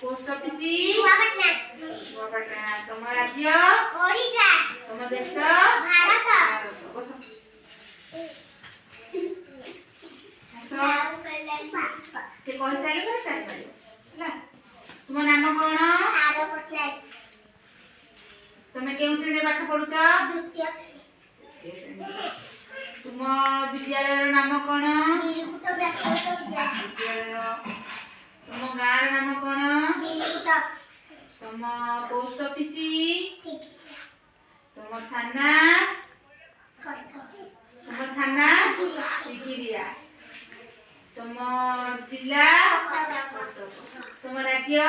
post office तुम राज्य तुम देश भारत से कह सारे तुम नाम कौन तुम्हें केउं श्रेणी पाठ पढुछ तुम विद्यालय नाम कौन तुम गाँव नाम कौन तुम पोस्ट ऑफिस तुम थाना टिकिरिया तुम जिला तुम राज्य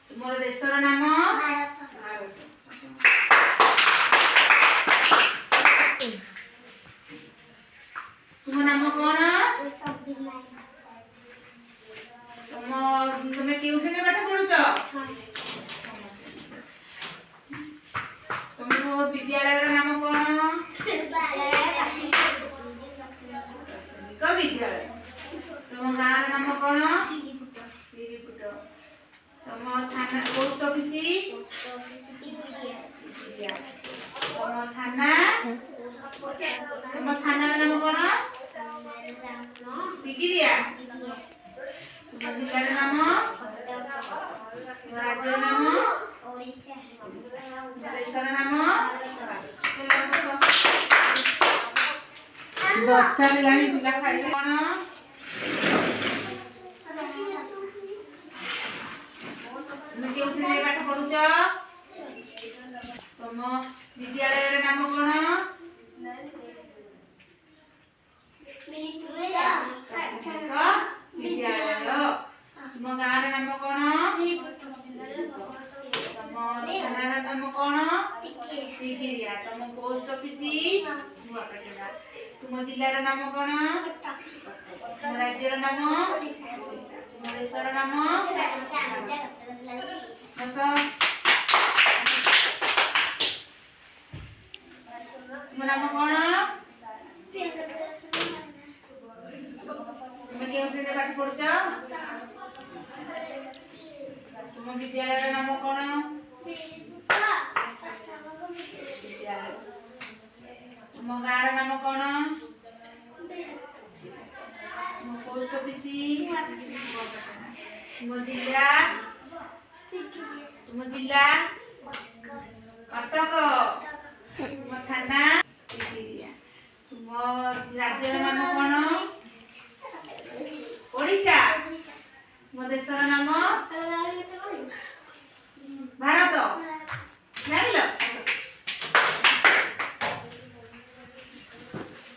तुम देशर नाम तुम नाम कौन तुम्हें केउं श्रेणी पाठ पढुछ तुम विद्यालय नाम कौन विद्यालय तुम गाँव नाम कौन तुम थाना पोस्ट ऑफिस तुम थाना नाम कौन टिकिरिया तुम जिला नाम राज्य नाम देशर नाम 10 टा लाइन पिला खाइले कोन तुम केउ श्रेणी पाठ पढुछ तुम विद्यालय नाम कोन विद्यालय तुम गाँव नाम कौन तुम थाना नाम कौन टिकिरिया तुम पोस्ट ऑफिस तुम जिलार नाम कौन तुम राज्यर नाम तुम देशर नाम तुम नाम कौन तुम केउ श्रेणी पाठ पढुछ तुम विद्यालय नाम कौन तुम गाँव नाम कौन तुम पोस्ट ऑफिस तुम जिला कटक तुम थाना तुम राज्य नाम कौन ओडिशा तुम देशर नाम भारत जानिल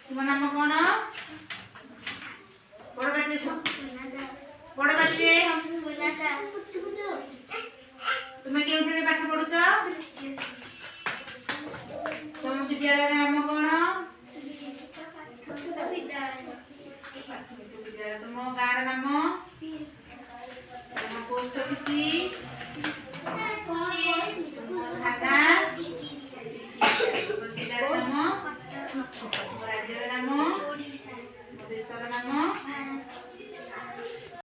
तुम नाम कौन बड़ बाटे तुम केउं श्रेणी पाठ पढुछ तुम विद्यालय नाम